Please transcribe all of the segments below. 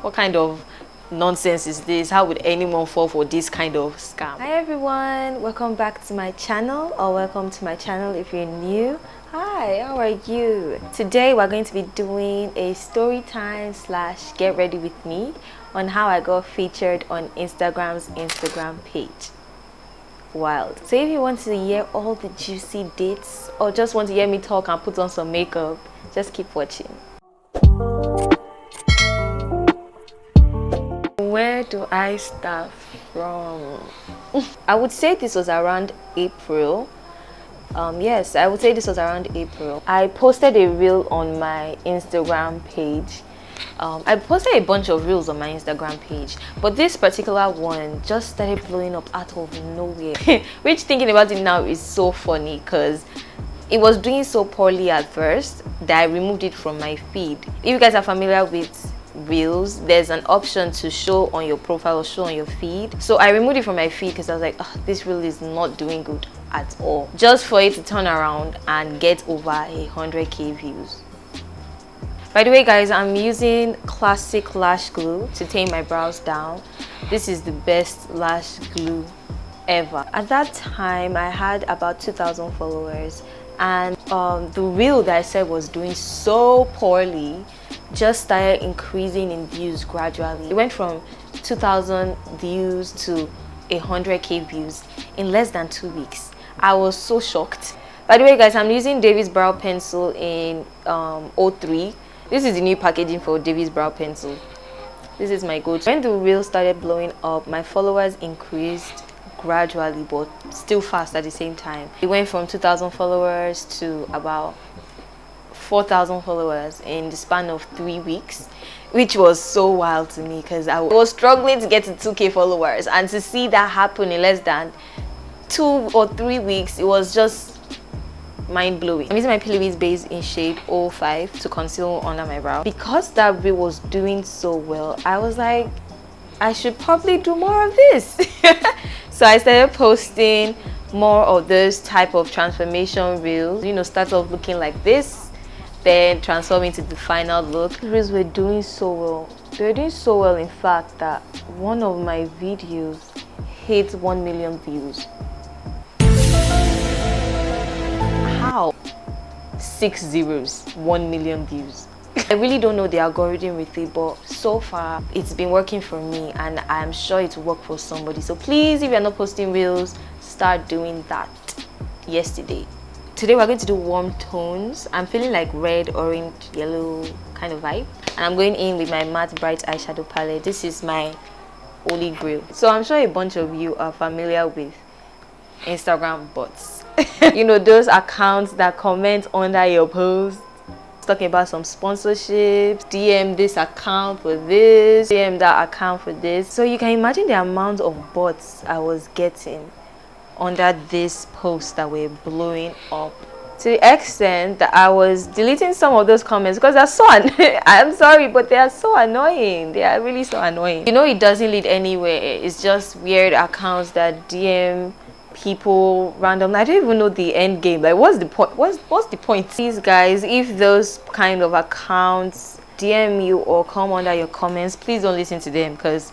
What kind of nonsense is this? How would anyone fall for this kind of scam? Hi everyone, welcome back to my channel, or welcome to my channel if you're new. Hi, how are you? Today we're going to be doing a story time / get ready with me on how I got featured on Instagram's Instagram page. Wild. So if you want to hear all the juicy dates or just want to hear me talk and put on some makeup, just keep watching. Where do I start from? I would say this was around April. Yes, I would say this was around April. I posted a reel on my Instagram page. I posted a bunch of reels on my Instagram page, but this particular one just started blowing up out of nowhere. Which, thinking about it now, is so funny because it was doing so poorly at first that I removed it from my feed. If you guys are familiar with reels, there's an option to show on your profile or show on your feed. So I removed it from my feed because I was like, oh, this reel is not doing good at all, just for it to turn around and get over 100k views. By the way guys, I'm using classic lash glue to tame my brows down. This is the best lash glue ever. At that time I had about 2,000 followers, and the reel that I said was doing so poorly just started increasing in views gradually. It went from 2,000 views to 100k views in less than 2 weeks. I was so shocked. By the way guys, I'm using David's brow pencil in 03. This is the new packaging for David's brow pencil. This is my go-to. When the reel started blowing up, my followers increased gradually but still fast at the same time. It went from 2,000 followers to about 4,000 followers in the span of 3 weeks, which was so wild to me because I was struggling to get to 2k followers, and to see that happen in less than 2 or 3 weeks, it was just mind-blowing. I'm using my Plouise Base in shade 05 to conceal under my brow. Because that reel was doing so well, I was like, I should probably do more of this. So I started posting more of this type of transformation reels. You know, start off looking like this, then transform into the final look. The reels were doing so well. They were doing so well, in fact, that one of my videos hit 1 million views. How? 6 zeros, 1 million views. I really don't know the algorithm with it, but so far it's been working for me, and I'm sure it will work for somebody. So please, if you're not posting reels, start doing that yesterday. Today we're going to do warm tones. I'm feeling like red, orange, yellow kind of vibe, and I'm going in with my matte bright eyeshadow palette. This is my holy grail. So I'm sure a bunch of you are familiar with Instagram bots. You know, those accounts that comment under your post talking about some sponsorships, DM this account for this, DM that account for this. So you can imagine the amount of bots I was getting under this post that were blowing up, to the extent that I was deleting some of those comments because they're so I'm sorry, but they are so annoying. They are really so annoying. You know, it doesn't lead anywhere. It's just weird accounts that DM people random. I don't even know the end game. Like, what's the point? What's the point? Please guys, if those kind of accounts DM you or come under your comments, please don't listen to them, because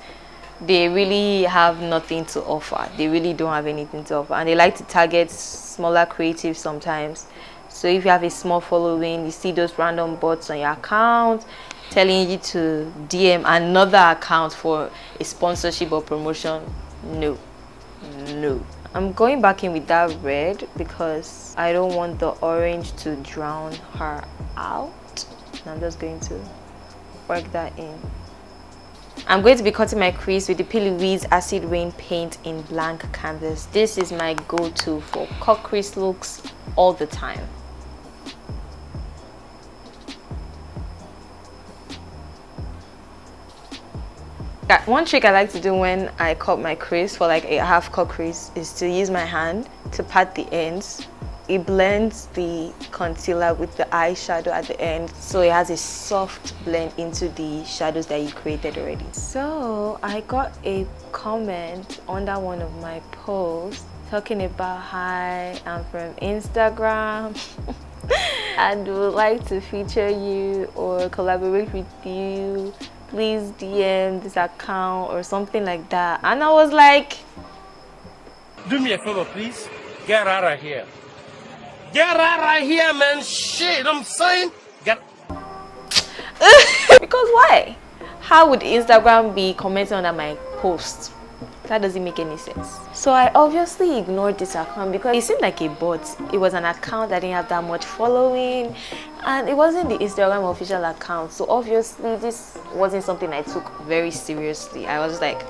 they really have nothing to offer. They really don't have anything to offer, and they like to target smaller creatives sometimes. So if you have a small following, you see those random bots on your account telling you to DM another account for a sponsorship or promotion, no. I'm going back in with that red because I don't want the orange to drown her out. And I'm just going to work that in. I'm going to be cutting my crease with the Plouise Acid Rain paint in blank canvas. This is my go-to for cut crease looks all the time. One trick I like to do when I cut my crease for like a half cut crease is to use my hand to pat the ends. It blends the concealer with the eyeshadow at the end, so it has a soft blend into the shadows that you created already. So I got a comment under one of my posts talking about, hi, I'm from Instagram and would like to feature you or collaborate with you please DM this account or something like that. And I was like, do me a favor, please. Get out of here. Get out of here, man. Shit, I'm saying. Get. because why? How would Instagram be commenting under my post? That doesn't make any sense. So I obviously ignored this account because it seemed like a bot. It was an account that didn't have that much following, and it wasn't the Instagram official account. So obviously this wasn't something I took very seriously. I was like,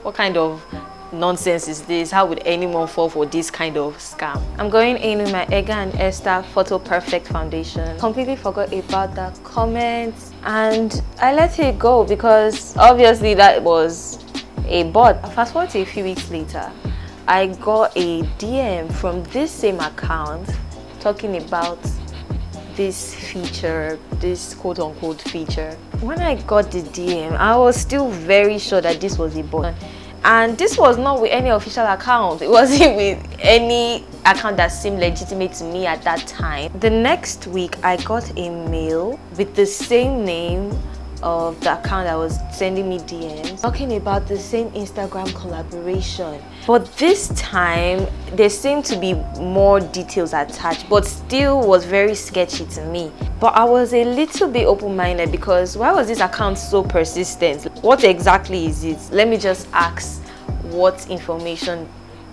what kind of nonsense is this? How would anyone fall for this kind of scam? I'm going in with my Hegair&Esther Photo Perfect foundation. Completely forgot about the comments and I let it go because obviously that was a bot. Fast forward to a few weeks later, I got a DM from this same account talking about this feature, this quote-unquote feature. When I got the DM, I was still very sure that this was a bot. And this was not with any official account. It wasn't with any account that seemed legitimate to me at that time. The next week, I got a mail with the same name of the account that was sending me DMs talking about the same Instagram collaboration, but this time there seemed to be more details attached, but still was very sketchy to me. But I was a little bit open-minded because why was this account so persistent? What exactly is it? Let me just ask what information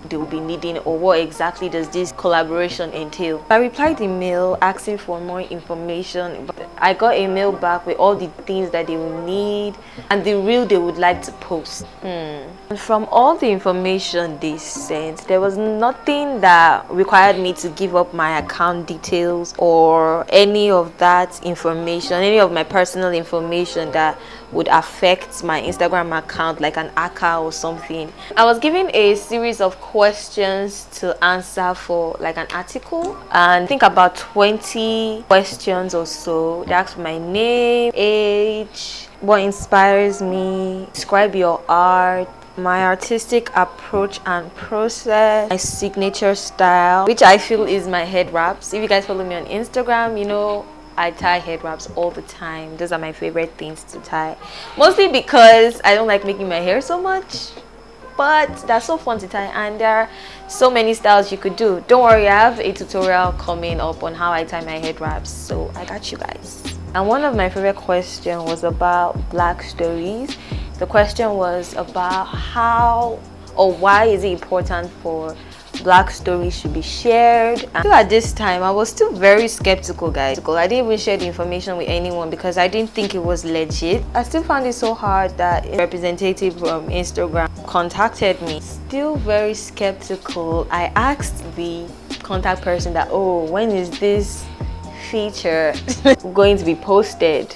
they will be needing or what exactly does this collaboration entail. I replied the mail asking for more information. I got a mail back with all the things that they will need and the reel they would like to post. And from all the information they sent, there was nothing that required me to give up my account details or any of that information, any of my personal information that would affect my Instagram account, like an ACA or something. I was given a series of questions to answer for like an article, and I think about 20 questions or so. They asked for my name, age, what inspires me, describe your art, my artistic approach and process, my signature style, which I feel is my head wraps. If you guys follow me on Instagram, you know I tie head wraps all the time. Those are my favorite things to tie, mostly because I don't like making my hair so much, but that's so fun to tie and there are so many styles you could do. Don't worry, I have a tutorial coming up on how I tie my head wraps, so I got you guys. And one of my favorite questions was about Black stories. The question was about how or why is it important for Black stories should be shared. And at this time I was still very skeptical, guys. I didn't even share the information with anyone because I didn't think it was legit. I still found it so hard that a representative from Instagram contacted me. Still very skeptical. I asked the contact person that, oh, when is this feature going to be posted?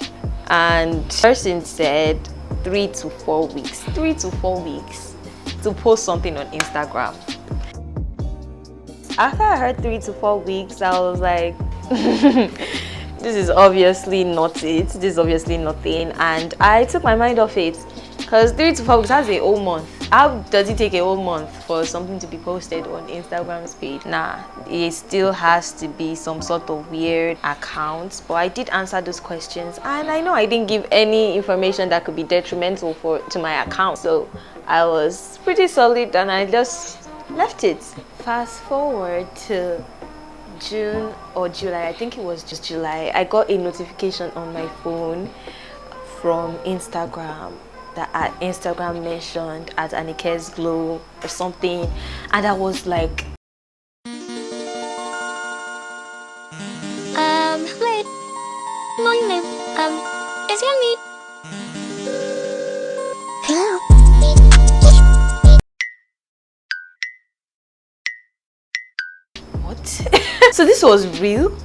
And the person said 3 to 4 weeks. 3 to 4 weeks to post something on Instagram. After I heard 3 to 4 weeks, I was like, this is obviously not it. This is obviously nothing. And I took my mind off it because 3 to 4 weeks, that's a whole month. How does it take a whole month for something to be posted on Instagram's page? Nah, it still has to be some sort of weird account. But I did answer those questions and I know I didn't give any information that could be detrimental to my account. So I was pretty solid and I just left it. Fast forward to June or July, I think it was just July, I got a notification on my phone from Instagram that Instagram mentioned at Anike's Glow or something, and I was like, wait, morning ma'am, is it me? Hello? what? So this was real?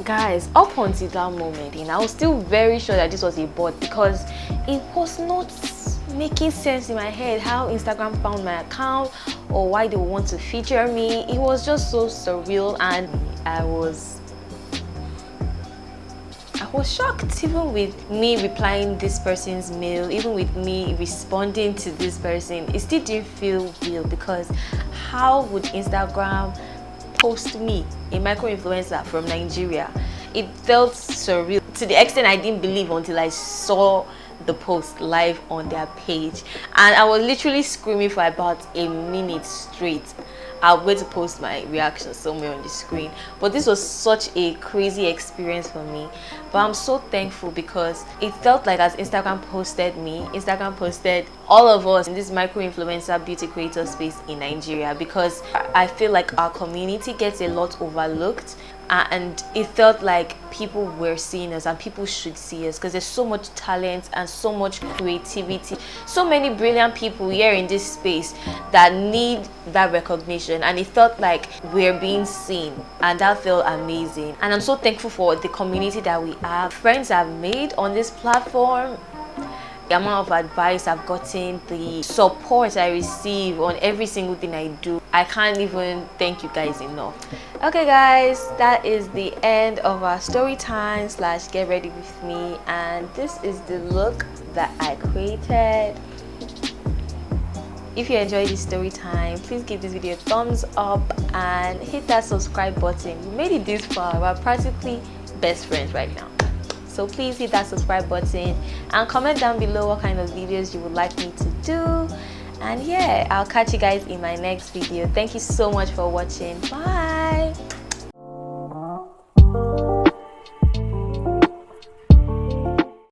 Guys, up until that moment, I was still very sure that this was a bot because it was not making sense in my head how Instagram found my account or why they want to feature me. It was just so surreal and I was shocked. Even with me replying this person's mail, even with me responding to this person, it still didn't feel real because how would Instagram post me, a micro influencer from Nigeria? It felt surreal to the extent I didn't believe until I saw the post live on their page, and I was literally screaming for about a minute straight. I'll wait to post my reaction somewhere on the screen, but this was such a crazy experience for me. But I'm so thankful because it felt like as Instagram posted me, Instagram posted all of us in this micro influencer beauty creator space in Nigeria, because I feel like our community gets a lot overlooked, and it felt like people were seeing us and people should see us because there's so much talent and so much creativity, so many brilliant people here in this space that need that recognition, and it felt like we're being seen, and that felt amazing. And I'm so thankful for the community that we have, friends I've made on this platform, the amount of advice I've gotten, the support I receive on every single thing I do. I can't even thank you guys enough. Okay guys, that is the end of our story time / get ready with me, and this is the look that I created. If you enjoyed this story time, please give this video a thumbs up and hit that subscribe button. We made it this far. We're practically best friends right now. So please hit that subscribe button and comment down below what kind of videos you would like me to do. And yeah, I'll catch you guys in my next video. Thank you so much for watching. Bye.